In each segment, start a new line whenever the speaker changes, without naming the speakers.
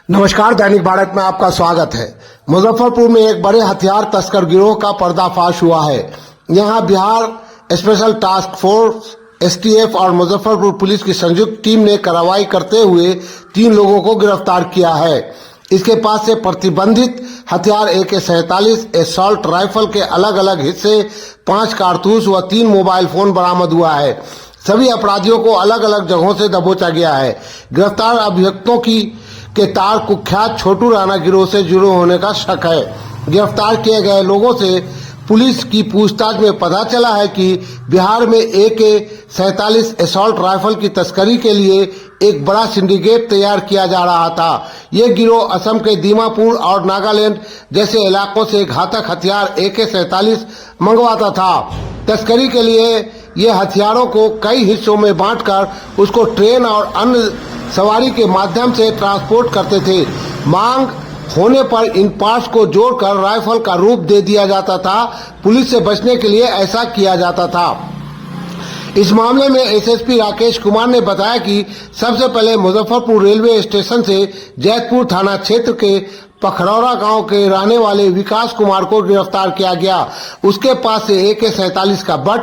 नमस्कार, दैनिक भारत में आपका स्वागत है। मुजफ्फरपुर में एक बड़े हथियार तस्कर गिरोह का पर्दाफाश हुआ है। यहां Bihar special task force STF और मुजफ्फरपुर पुलिस की संयुक्त टीम ने कार्रवाई करते हुए 3 लोगों को गिरफ्तार किया है। इसके पास से प्रतिबंधित हथियार AK-47 एसॉल्ट राइफल के अलग अलग हिस्से, 5 कारतूस व 3 मोबाइल फोन बरामद हुआ है। सभी अपराधियों को अलग अलग जगहों से दबोचा गया है। गिरफ्तार अभियुक्तों के तार कुख्यात छोटू राणा गिरोह से जुड़े होने का शक है। गिरफ्तार किए गए लोगों से पुलिस की पूछताछ में पता चला है कि बिहार में AK-47 एसॉल्ट राइफल की तस्करी के लिए एक बड़ा सिंडिकेट तैयार किया जा रहा था। ये गिरोह असम के दीमापुर और नागालैंड जैसे इलाकों से घातक हथियार AK-47 मंगवाता था। तस्करी के लिए ये हथियारों को कई हिस्सों में बांटकर उसको ट्रेन और अन्य सवारी के माध्यम से ट्रांसपोर्ट करते थे। मांग होने पर इन पार्ट्स को जोड़कर राइफल का रूप दे दिया जाता था। पुलिस से बचने के लिए ऐसा किया जाता था। इस मामले में एसएसपी राकेश कुमार ने बताया कि सबसे पहले मुजफ्फरपुर रेलवे स्टेशन से जैतपुर थाना क्षेत्र के पखरौरा गांव के रहने वाले विकास कुमार को गिरफ्तार किया गया। उसके पास से AK-47 का बट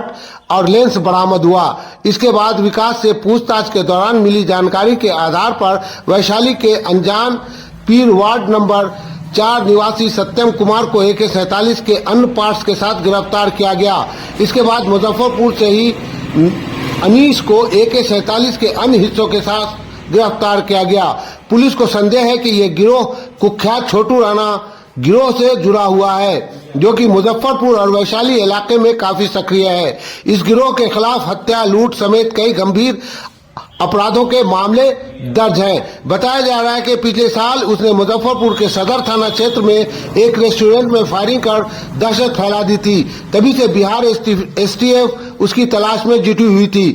और लेंस बरामद हुआ। इसके बाद विकास से पूछताछ के दौरान मिली जानकारी के आधार पर वैशाली के अनजान पीर वार्ड नंबर 4 निवासी सत्यम कुमार को AK-47 के अन्य पार्ट्स के साथ गिरफ्तार किया गया। इसके बाद मुजफ्फरपुर से ही अनीस को AK-47 के अन्य हिस्सों के साथ गिरफ्तार किया गया। पुलिस को संदेह है कि ये गिरोह कुख्यात छोटू राणा गिरोह से जुड़ा हुआ है, जो कि मुजफ्फरपुर और वैशाली इलाके में काफी सक्रिय है। इस गिरोह के खिलाफ हत्या, लूट समेत कई गंभीर अपराधों के मामले दर्ज हैं। बताया जा रहा है कि पिछले साल उसने मुजफ्फरपुर के सदर थाना क्षेत्र में एक रेस्टोरेंट में फायरिंग कर दहशत फैला दी थी। तभी से बिहार एसटीएफ उसकी तलाश में जुटी हुई थी।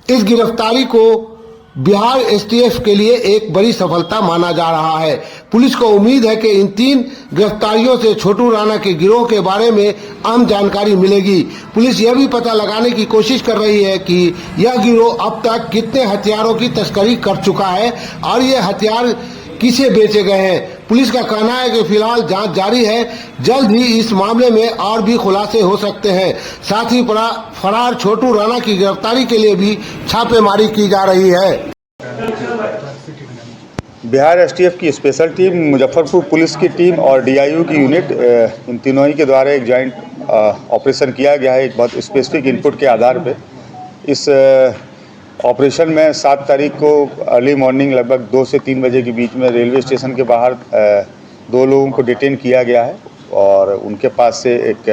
इस गिरफ्तारी को बिहार एसटीएफ के लिए एक बड़ी सफलता माना जा रहा है। पुलिस को उम्मीद है कि इन 3 गिरफ्तारियों से छोटू राणा के गिरोह के बारे में अहम जानकारी मिलेगी। पुलिस यह भी पता लगाने की कोशिश कर रही है कि यह गिरोह अब तक कितने हथियारों की तस्करी कर चुका है और ये हथियार किसे बेचे गए हैं। पुलिस का कहना है कि फिलहाल जांच जारी है। जल्द ही इस मामले में और भी खुलासे हो सकते हैं। साथ ही फरार छोटू राणा की गिरफ्तारी के लिए भी छापेमारी की जा रही है।
बिहार एसटीएफ की स्पेशल टीम, मुजफ्फरपुर पुलिस की टीम और DIU की यूनिट, इन तीनों ही के द्वारा एक जॉइंट ऑपरेशन किया गया है। एक बहुत स्पेसिफिक इनपुट के आधार पे इस ऑपरेशन में 7 तारीख को अर्ली मॉर्निंग लगभग 2 से 3 बजे के बीच में रेलवे स्टेशन के बाहर 2 लोगों को डिटेन किया गया है और उनके पास से एक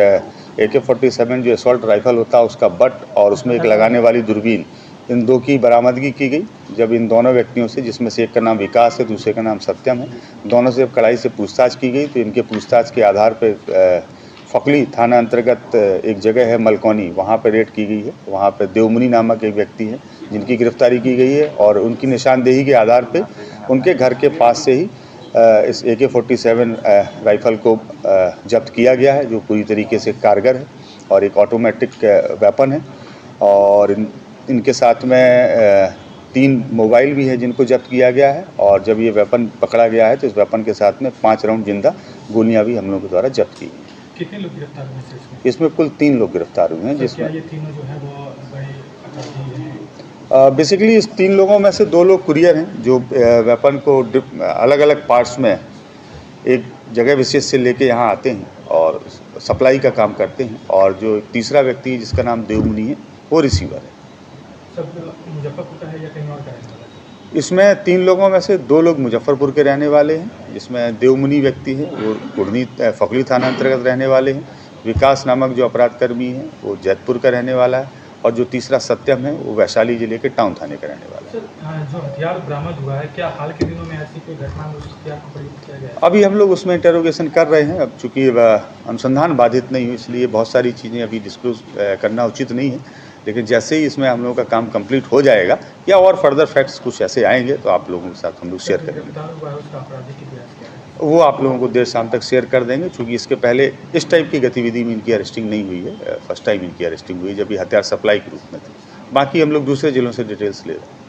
AK-47 जो असॉल्ट राइफल होता है उसका बट और उसमें एक लगाने वाली दूरबीन, इन 2 की बरामदगी की गई। जब इन दोनों व्यक्तियों से, जिसमें से एक का नाम विकास है, दूसरे का नाम सत्यम है, दोनों से कड़ाई से पूछताछ की गई तो इनके पूछताछ के आधार पर फकली थाना अंतर्गत एक जगह है मलकोनी, वहाँ पर रेड की गई है। वहाँ पर देवमुनि नामक एक व्यक्ति है जिनकी गिरफ्तारी की गई है और उनकी निशानदेही के आधार पे उनके घर के पास से ही इस AK-47 राइफल को जब्त किया गया है, जो पूरी तरीके से कारगर है और एक ऑटोमेटिक वेपन है। और इनके साथ में 3 मोबाइल भी है जिनको जब्त किया गया है और जब ये वेपन पकड़ा गया है तो इस वेपन के साथ में 5 राउंड जिंदा गोलियां भी हम लोगों के द्वारा जब्त की गई।
कितने लोग गिरफ्तार हुए हैं
इसमें कुल 3 लोग गिरफ्तार हुए हैं, जिसमें
ये तीनों जो है वो बड़े अपराधी हैं।
बेसिकली इस 3 लोगों में से 2 लोग कुरियर हैं जो वेपन को अलग अलग पार्ट्स में एक जगह विशेष से लेके यहाँ आते हैं और सप्लाई का काम करते हैं। और जो तीसरा व्यक्ति जिसका नाम देवमुनि है वो रिसीवर है।
सब मुजफ्फरपुर का है या कहीं और का है?
इसमें 3 लोगों में से 2 लोग मुजफ्फरपुर के रहने वाले हैं, जिसमें देवमुनि व्यक्ति है वो कुर्नी फकली थाना अंतर्गत रहने वाले हैं। विकास नामक जो अपराधकर्मी है वो जैतपुर का रहने वाला है और जो तीसरा सत्यम है वो वैशाली जिले के टाउन थाने का रहने वाला है।
जो हथियार बरामद हुआ है, क्या हाल के दिनों में ऐसी कोई घटना में उस हथियार को प्रयुक्त किया गया है?
अभी हम लोग उसमें इंटरोगेशन कर रहे हैं। अब चूँकि अनुसंधान बाधित नहीं हुई, इसलिए बहुत सारी चीज़ें अभी डिस्क्लोज करना उचित नहीं है। लेकिन जैसे ही इसमें हम लोगों का काम कंप्लीट हो जाएगा या और फर्दर फैक्ट्स कुछ ऐसे आएंगे तो आप लोगों के साथ हम लोग शेयर करेंगे। वो आप लोगों को देर शाम तक शेयर कर देंगे, क्योंकि इसके पहले इस टाइप की गतिविधि में इनकी अरेस्टिंग नहीं हुई है। फर्स्ट टाइम इनकी अरेस्टिंग हुई जब ये हथियार सप्लाई के रूप में थी। बाकी हम लोग दूसरे जिलों से डिटेल्स ले रहे हैं।